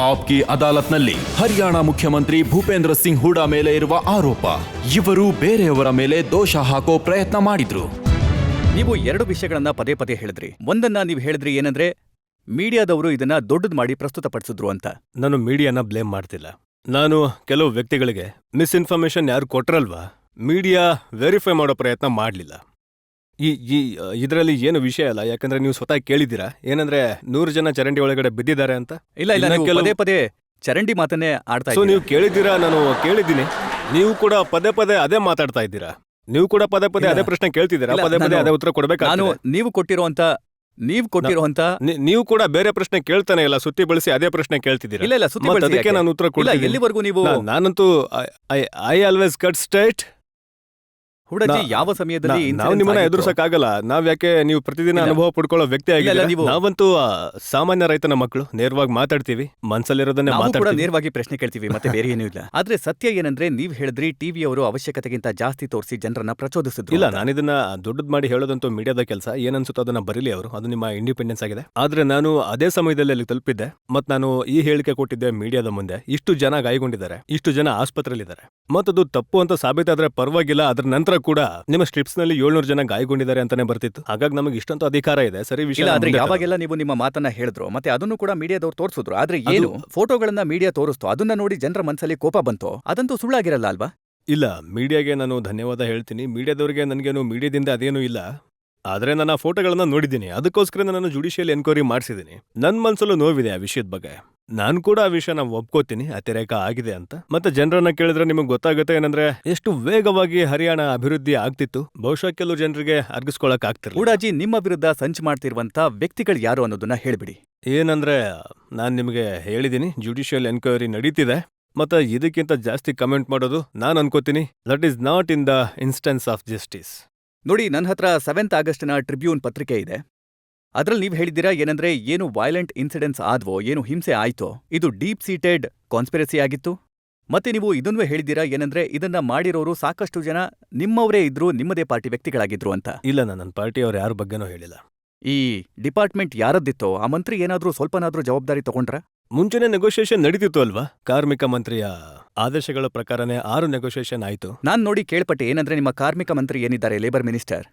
ಆಪ್ಕಿ ಅದಾಲತ್ನಲ್ಲಿ ಹರಿಯಾಣ ಮುಖ್ಯಮಂತ್ರಿ ಭೂಪೇಂದ್ರ ಸಿಂಗ್ ಹೂಡಾ ಮೇಲೆ ಇರುವ ಆರೋಪ. ಇವರು ಬೇರೆಯವರ ಮೇಲೆ ದೋಷ ಹಾಕೋ ಪ್ರಯತ್ನ ಮಾಡಿದ್ರು. ನೀವು ಎರಡು ವಿಷಯಗಳನ್ನ ಪದೇ ಪದೇ ಹೇಳಿದ್ರಿ. ಒಂದನ್ನ ನೀವು ಹೇಳಿದ್ರಿ ಏನಂದ್ರೆ ಮೀಡಿಯಾದವರು ಇದನ್ನ ದೊಡ್ಡದು ಮಾಡಿ ಪ್ರಸ್ತುತಪಡಿಸಿದ್ರು ಅಂತ. ನಾನು ಮೀಡಿಯಾನ ಬ್ಲೇಮ್ ಮಾಡ್ತಿಲ್ಲ. ನಾನು ಕೆಲವು ವ್ಯಕ್ತಿಗಳಿಗೆ ಮಿಸ್ಇನ್ಫಾರ್ಮೇಶನ್ ಯಾರು ಕೊಟ್ರಲ್ವಾ, ಮೀಡಿಯಾ ವೆರಿಫೈ ಮಾಡೋ ಪ್ರಯತ್ನ ಮಾಡಲಿಲ್ಲ. ಇದರಲ್ಲಿ ಏನು ವಿಷಯ ಅಲ್ಲ, ಯಾಕಂದ್ರೆ ನೀವು ಸ್ವತಃ ಕೇಳಿದ್ದೀರಾ ಏನಂದ್ರೆ 100 ಜನ ಚರಂಡಿ ಒಳಗಡೆ ಬಿದ್ದಿದ್ದಾರೆ ಅಂತ. ಇಲ್ಲ ನೀವು ಪದೇ ಪದೇ ಚರಂಡಿ ಮಾತನ್ನೇ ಆಡ್ತಾ ಸೊ ನೀವು ಕೇಳಿದ್ದೀರಾ, ನಾನು ಕೇಳಿದ್ದೀನಿ. ನೀವು ಕೂಡ ಪದೇ ಪದೇ ಅದೇ ಮಾತಾಡ್ತಾ ಇದ್ದೀರಾ. ನೀವು ಕೂಡ ಪದೇ ಪದೇ ಅದೇ ಪ್ರಶ್ನೆ ಕೇಳ್ತಿದ್ದೀರಾ, ಪದೇ ಪದೇ ಅದೇ ಉತ್ತರ ಕೊಡ್ಬೇಕು. ನೀವು ಕೊಟ್ಟಿರುವಂತ ನೀವು ಕೂಡ ಬೇರೆ ಪ್ರಶ್ನೆ ಕೇಳ್ತಾನೆ ಇಲ್ಲ, ಸುತ್ತಿ ಬಳಸಿ ಅದೇ ಪ್ರಶ್ನೆ ಕೇಳ್ತಿದ್ದೀರಾ. ಇಲ್ಲ ಸುತ್ತಿ ಬಳಸಿ ಅದಕ್ಕೆ ನಾನು ಉತ್ತರ ಕೊಡ್ತೀನಿ. ಎಲ್ಲಿವರೆಗೂ ನೀವು ನಾನಂತೂ ಐ ಆಲ್ವೇಸ್ ಕಟ್ ಸ್ಟ್ರೈಟ್. ಹುಡಾಜಿ, ಯಾವ ಸಮಯದಲ್ಲಿ ನಾವು ನಿಮ್ಮನ್ನ ಎದುರಿಸಕ್ಕಾಗಲ್ಲ. ನಾವ್ ಯಾಕೆ, ನೀವು ಪ್ರತಿದಿನ ಅನುಭವ ಪಡ್ಕೊಳ್ಳೋ ವ್ಯಕ್ತಿ ಆಗಿಲ್ಲ. ನಾವಂತೂ ಸಾಮಾನ್ಯ ರೈತನ ಮಕ್ಕಳು, ನೇರವಾಗಿ ಮಾತಾಡ್ತೀವಿ, ಮನ್ಸಲ್ಲಿರೋದನ್ನೇ ಮಾತಾಡ್ತೀವಿ, ನೇರವಾಗಿ ಪ್ರಶ್ನೆ ಕೇಳ್ತೀವಿ, ಮತ್ತೆ ಬೇರೆ ಏನೂ ಇಲ್ಲ. ಆದ್ರೆ ಸತ್ಯ ಏನಂದ್ರೆ ನೀವ್ ಹೇಳಿದ್ರಿ ಟಿವಿಯವರು ಅವಶ್ಯಕತೆಗಿಂತ ಜಾಸ್ತಿ ತೋರಿಸಿ ಜನರನ್ನ ಪ್ರಚೋದಿಸಿದ್ರು. ಇಲ್ಲ, ನಾನಿದನ್ನ ದೊಡ್ಡದ್ ಮಾಡಿ ಹೇಳೋದಂತೂ ಮೀಡಿಯಾದ ಕೆಲಸ. ಏನನ್ಸುತ್ತೋ ಅದನ್ನ ಬರೀಲಿ ಅವರು, ಅದು ನಿಮ್ಮ ಇಂಡಿಪೆಂಡೆನ್ಸ್ ಆಗಿದೆ. ಆದ್ರೆ ನಾನು ಅದೇ ಸಮಯದಲ್ಲಿ ಅಲ್ಲಿ ತಲುಪಿದ್ದೆ, ಮತ್ ನಾನು ಈ ಹೇಳಿಕೆ ಕೊಟ್ಟಿದ್ದೆ ಮೀಡಿಯಾದ ಮುಂದೆ. ಇಷ್ಟು ಜನ ಗಾಯಗೊಂಡಿದ್ದಾರೆ, ಇಷ್ಟು ಜನ ಆಸ್ಪತ್ರೆಯಲ್ಲಿದ್ದಾರೆ, ಮತ್ತದು ತಪ್ಪು ಅಂತ ಸಾಬೀತಾದ್ರೆ ಪರವಾಗಿಲ್ಲ. ಅದ್ರ ನಂತರ ಕೂಡ ನಿಮ್ಮ ಸ್ಟ್ರಿಪ್ಸ್ ನಲ್ಲಿ 700 ಜನ ಗಾಯಗೊಂಡಿದ್ದಾರೆ ಅಂತಾನೆ ಬರ್ತಿತ್ತು. ಹಾಗಾಗಿ ನಮಗೆ ಇಷ್ಟಂತೂ ಅಧಿಕಾರ ಇದೆ, ಸರಿ ವಿಷಯ. ಆದ್ರೆ ಯಾವಾಗೆಲ್ಲ ನೀವು ನಿಮ್ಮ ಮಾತನ್ನ ಹೇಳಿದ್ರು, ಮತ್ತೆ ಅದನ್ನು ಕೂಡ ಮೀಡಿಯಾದವ್ರು ತೋರಿಸಿದ್ರು. ಆದ್ರೆ ಏನು ಫೋಟೋಗಳನ್ನ ಮೀಡಿಯಾ ತೋರಿಸ್ತು, ಅದನ್ನ ನೋಡಿ ಜನರ ಮನಸ್ಸಲ್ಲಿ ಕೋಪ ಬಂತು, ಅದಂತೂ ಸುಳ್ಳಾಗಿರಲ್ಲ ಅಲ್ವಾ? ಇಲ್ಲ, ಮೀಡಿಯಾಗೆ ನಾನು ಧನ್ಯವಾದ ಹೇಳ್ತೀನಿ. ಮೀಡಿಯಾದವರಿಗೆ ನನಗೇನು ಮೀಡಿಯಾದಿಂದ ಅದೇನೂ ಇಲ್ಲ. ಆದ್ರೆ ನಾನು ಆ ಫೋಟೋಗಳನ್ನ ನೋಡಿದ್ದೀನಿ, ಅದಕ್ಕೋಸ್ಕರ ನಾನು ಜುಡಿಷಿಯಲ್ ಎನ್ಕ್ವೈರಿ ಮಾಡಿಸಿದ್ದೀನಿ. ನನ್ನ ಮನಸ್ಸಲ್ಲೂ ನೋವಿದೆ ಆ ವಿಷಯದ ಬಗ್ಗೆ. ನಾನು ಕೂಡ ಆ ವಿಷಯನ ಒಪ್ಕೋತೀನಿ, ಅತಿರೇಕ ಆಗಿದೆ ಅಂತ. ಮತ್ತೆ ಜನರನ್ನ ಕೇಳಿದ್ರೆ ನಿಮಗೆ ಗೊತ್ತಾಗುತ್ತೆ ಏನಂದ್ರೆ ಎಷ್ಟು ವೇಗವಾಗಿ ಹರಿಯಾಣ ಅಭಿವೃದ್ಧಿ ಆಗ್ತಿತ್ತು. ಬಹುಶಃ ಕೆಲವು ಜನರಿಗೆ ಅರ್ಗಿಸ್ಕೊಳಕ್ ಆಗ್ತಿರ್ಲಿಲ್ಲ. ಹೂಡಾಜಿ, ನಿಮ್ಮ ವಿರುದ್ಧ ಸಂಚು ಮಾಡ್ತಿರುವಂತ ವ್ಯಕ್ತಿಗಳು ಯಾರು ಅನ್ನೋದನ್ನ ಹೇಳ್ಬಿಡಿ. ಏನಂದ್ರೆ ನಾನು ನಿಮಗೆ ಹೇಳಿದ್ದೀನಿ, ಜುಡಿಷಿಯಲ್ ಎನ್ಕ್ವೈರಿ ನಡೀತಿದೆ. ಮತ್ತೆ ಇದಕ್ಕಿಂತ ಜಾಸ್ತಿ ಕಮೆಂಟ್ ಮಾಡೋದು ನಾನು ಅನ್ಕೋತೀನಿ that is not in the instance of justice. ನೋಡಿ, ನನ್ನ ಹತ್ರ 7th ಆಗಸ್ಟ್ನ ಟ್ರಿಬ್ಯೂನ್ ಪತ್ರಿಕೆ ಇದೆ. ಅದ್ರಲ್ಲಿ ನೀವು ಹೇಳಿದ್ದೀರಾ ಏನಂದ್ರೆ ಏನು ವೈಲೆಂಟ್ ಇನ್ಸಿಡೆಂಟ್ಸ್ ಆದ್ವೋ, ಏನು ಹಿಂಸೆ ಆಯ್ತೋ, ಇದು ಡೀಪ್ ಸೀಟೆಡ್ ಕಾನ್ಸ್ಪಿರಸಿ ಆಗಿತ್ತು. ಮತ್ತೆ ನೀವು ಇದನ್ನೂ ಹೇಳಿದ್ದೀರಾ ಏನಂದ್ರೆ ಇದನ್ನ ಮಾಡಿರೋರು ಸಾಕಷ್ಟು ಜನ ನಿಮ್ಮವರೇ ಇದ್ರು, ನಿಮ್ಮದೇ ಪಾರ್ಟಿ ವ್ಯಕ್ತಿಗಳಾಗಿದ್ರು ಅಂತ. ಇಲ್ಲ, ನನ್ನ ಪಾರ್ಟಿಯವ್ರು ಯಾರ ಬಗ್ಗೆನೂ ಹೇಳಿಲ್ಲ. ಈ ಡಿಪಾರ್ಟ್ಮೆಂಟ್ ಯಾರದ್ದಿತ್ತೋ ಆ ಮಂತ್ರಿ ಏನಾದ್ರೂ ಸ್ವಲ್ಪನಾದ್ರೂ ಜವಾಬ್ದಾರಿ ತಗೊಂಡ್ರ? ಮುಂಚೆನೆ ನೆಗೋಷಿಯೇಷನ್ ನಡೀತಿತ್ತು ಅಲ್ವಾ? ಕಾರ್ಮಿಕ ಮಂತ್ರಿಯ ಆದೇಶಗಳ ಪ್ರಕಾರನೇ 6 ನೆಗೋಷಿಯೇಷನ್ ಆಯ್ತು. ನಾನ್ ನೋಡಿ ಕೇಳ್ಪಟ್ಟೆ ಏನಂದ್ರೆ ನಿಮ್ಮ ಕಾರ್ಮಿಕ ಮಂತ್ರಿ ಏನಿದ್ದಾರೆ, ಲೇಬರ್ ಮಿನಿಸ್ಟರ್,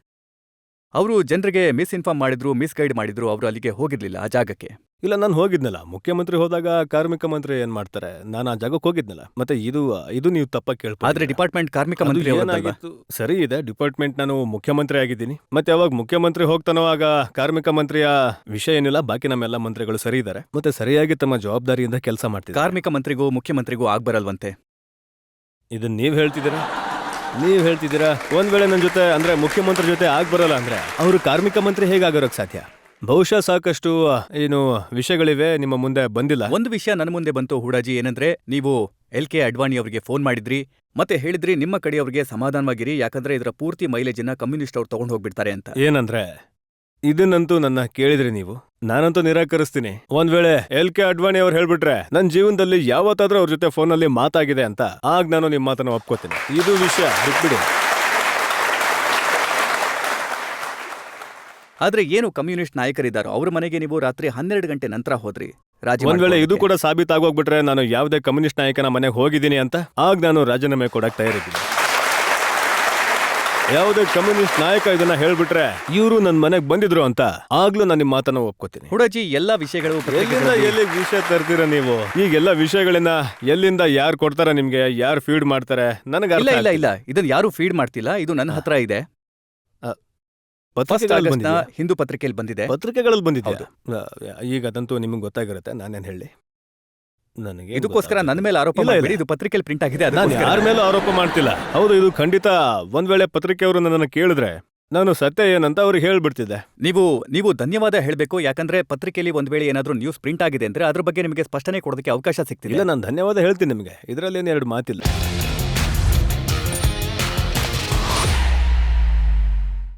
ಅವರು ಜನರಿಗೆ ಮಿಸ್ಇನ್ಫಾರ್ಮ್ ಮಾಡಿದ್ರು, ಮಿಸ್ಗೈಡ್ ಮಾಡಿದ್ರು, ಅವರು ಅಲ್ಲಿಗೆ ಹೋಗಿರ್ಲಿಲ್ಲ ಆ ಜಾಗಕ್ಕೆ. ಇಲ್ಲ, ನಾನು ಹೋಗಿದ್ನಲ್ಲ. ಮುಖ್ಯಮಂತ್ರಿ ಹೋದಾಗ ಕಾರ್ಮಿಕ ಮಂತ್ರಿ ಏನ್ ಮಾಡ್ತಾರೆ, ನಾನು ಆ ಜಾಗಕ್ಕೆ ಹೋಗಿದ್ನಲ್ಲ. ಮತ್ತೆ ಇದು ನೀವು ತಪ್ಪಾಗಿ ಕೇಳ್ಬೋದು. ಆದ್ರೆ ಡಿಪಾರ್ಟ್ಮೆಂಟ್ ಕಾರ್ಮಿಕ ಮಂತ್ರಿ ಏನಾಗಿತ್ತು ಸರಿ ಇದೆ. ಡಿಪಾರ್ಟ್ಮೆಂಟ್ ನಾನು ಮುಖ್ಯಮಂತ್ರಿ ಆಗಿದ್ದೀನಿ. ಮತ್ತೆ ಯಾವಾಗ ಮುಖ್ಯಮಂತ್ರಿ ಹೋಗ್ತಾನೋ ಆಗ ಕಾರ್ಮಿಕ ಮಂತ್ರಿಯ ವಿಷಯ ಏನಿಲ್ಲ. ಬಾಕಿ ನಮ್ಮೆಲ್ಲ ಮಂತ್ರಿಗಳು ಸರಿ ಇದ್ದಾರೆ, ಮತ್ತೆ ಸರಿಯಾಗಿ ತಮ್ಮ ಜವಾಬ್ದಾರಿಯಿಂದ ಕೆಲಸ ಮಾಡ್ತಿದ್ದಾರೆ. ಕಾರ್ಮಿಕ ಮಂತ್ರಿಗೂ ಮುಖ್ಯಮಂತ್ರಿಗೂ ಆಗ್ಬರಲ್ವಂತೆ. ಇದನ್ನ ನೀವ್ ಹೇಳ್ತಿದ್ದೀರಾ. ಒಂದ್ ವೇಳೆ ನನ್ನ ಜೊತೆ ಅಂದ್ರೆ ಮುಖ್ಯಮಂತ್ರಿ ಜೊತೆ ಆಗ್ಬರಲ್ಲ ಅಂದ್ರೆ ಅವರು ಕಾರ್ಮಿಕ ಮಂತ್ರಿ ಹೇಗಾಗೋರಕ್ ಸಾಧ್ಯ? ಬಹುಶಃ ಸಾಕಷ್ಟು ಏನು ವಿಷಯಗಳಿವೆ ನಿಮ್ಮ ಮುಂದೆ ಬಂದಿಲ್ಲ. ಒಂದು ವಿಷಯ ನನ್ನ ಮುಂದೆ ಬಂತು ಹೂಡಾಜಿ, ಏನಂದ್ರೆ ನೀವು LK ಅಡ್ವಾಣಿ ಅವರಿಗೆ ಫೋನ್ ಮಾಡಿದ್ರಿ, ಮತ್ತೆ ಹೇಳಿದ್ರಿ ನಿಮ್ಮ ಕಡೆಯವ್ರಿಗೆ ಸಮಾಧಾನವಾಗಿರಿ, ಯಾಕಂದ್ರೆ ಇದರ ಪೂರ್ತಿ ಮೈಲೇಜನ್ನ ಕಮ್ಯುನಿಸ್ಟ್ ಅವ್ರು ತಗೊಂಡು ಹೋಗ್ಬಿಡ್ತಾರೆ ಅಂತ. ಏನಂದ್ರೆ ಇದನ್ನಂತೂ ನನ್ನ ಕೇಳಿದ್ರಿ ನೀವು, ನಾನಂತೂ ನಿರಾಕರಿಸ್ತೀನಿ. ಒಂದ್ ವೇಳೆ LK ಅಡ್ವಾಣಿ ಅವ್ರು ಹೇಳ್ಬಿಟ್ರೆ ನನ್ನ ಜೀವನದಲ್ಲಿ ಯಾವತ್ತಾದ್ರೂ ಅವ್ರ ಜೊತೆ ಫೋನಲ್ಲಿ ಮಾತಾಗಿದೆ ಅಂತ, ಆಗ ನಾನು ನಿಮ್ಮ ಮಾತನ್ನ ಒಪ್ಕೋತೀನಿ. ಇದು ವಿಷಯ ಬಿಟ್ಬಿಡಿ. ಆದ್ರೆ ಏನು ಕಮ್ಯುನಿಸ್ಟ್ ನಾಯಕರಿದ್ದಾರೋ ಅವ್ರ ಮನೆಗೆ ನೀವು ರಾತ್ರಿ 12 ಗಂಟೆ ನಂತರ ಹೋದ್ರಿ. ಒಂದ್ ವೇಳೆ ಇದು ಕೂಡ ಸಾಬೀತಾಗೋಗ್ಬಿಟ್ರೆ ನಾನು ಯಾವುದೇ ಕಮ್ಯುನಿಸ್ಟ್ ನಾಯಕನ ಮನೆಗೆ ಹೋಗಿದ್ದೀನಿ ಅಂತ, ಆಗ ನಾನು ರಾಜೀನಾಮೆ ಕೊಡಕ್ ತಯಾರಿದ್ದೀನಿ. ಯಾವುದೇ ಕಮ್ಯುನಿಸ್ಟ್ ನಾಯಕ ಇದನ್ನ ಹೇಳ್ಬಿಟ್ರೆ ಇವರು ನನ್ನ ಮನೆಗೆ ಬಂದಿದ್ರು ಅಂತ, ಆಗ್ಲೂ ನಾನು ನಿಮ್ಮ ಮಾತನ್ನ ಒಪ್ಕೋತೀನಿ. ಹುಡಾಜಿ, ಎಲ್ಲಾ ವಿಷಯಗಳು ಎಲ್ಲಿ ವಿಷಯ ತರ್ತೀರ ನೀವು? ಈಗೆಲ್ಲ ವಿಷಯಗಳನ್ನ ಎಲ್ಲಿಂದ ಯಾರು ಕೊಡ್ತಾರ ನಿಮ್ಗೆ, ಯಾರು ಫೀಡ್ ಮಾಡ್ತಾರೆ? ನನಗೆ ಇಲ್ಲ, ಇದನ್ನ ಯಾರು ಫೀಡ್ ಮಾಡ್ತಿಲ್ಲ. ಇದು ನನ್ನ ಹತ್ರ ಇದೆ. ಹಿಂದೂ ಪತ್ರಿಕೆಯಲ್ಲಿ ಬಂದಿದೆ. ಪತ್ರಿಕೆಗಳಲ್ಲಿ ಬಂದಿದೆ. ಈಗ ಅದಂತೂ ನಿಮ್ಗೆ ಗೊತ್ತಾಗಿರುತ್ತೆ, ನಾನೇನ್ ಹೇಳಿ. ನನಗೆ ಇದಕ್ಕೋಸ್ಕರ ನನ್ನ ಮೇಲೆ ಆರೋಪ ಮಾಡಬೇಡಿ. ಇದು ಪತ್ರಿಕೆಯಲ್ಲಿ ಪ್ರಿಂಟ್ ಆಗಿದೆ, ನಾನು ಯಾರ ಮೇಲೂ ಆರೋಪ ಮಾಡ್ತಿಲ್ಲ. ಹೌದು, ಇದು ಖಂಡಿತ. ಒಂದ್ ವೇಳೆ ಪತ್ರಿಕೆಯವರು ನನ್ನನ್ನು ಕೇಳಿದ್ರೆ ನಾನು ಸತ್ಯ ಏನಂತ ಅವ್ರಿಗೆ ಹೇಳ್ಬಿಡ್ತಿದ್ದೆ. ನೀವು ಧನ್ಯವಾದ ಹೇಳಬೇಕು, ಯಾಕಂದ್ರೆ ಪತ್ರಿಕೆಯಲ್ಲಿ ಒಂದ್ ವೇಳೆ ಏನಾದ್ರೂ ನ್ಯೂಸ್ ಪ್ರಿಂಟ್ ಆಗಿದೆ ಅಂದ್ರೆ ಅದ್ರ ಬಗ್ಗೆ ನಿಮಗೆ ಸ್ಪಷ್ಟನೆ ಕೊಡೋದಕ್ಕೆ ಅವಕಾಶ ಸಿಗ್ತಿಲ್ಲ. ನಾನು ಧನ್ಯವಾದ ಹೇಳ್ತೀನಿ ನಿಮಗೆ, ಇದರಲ್ಲಿ 2 ಮಾತಿಲ್ಲ.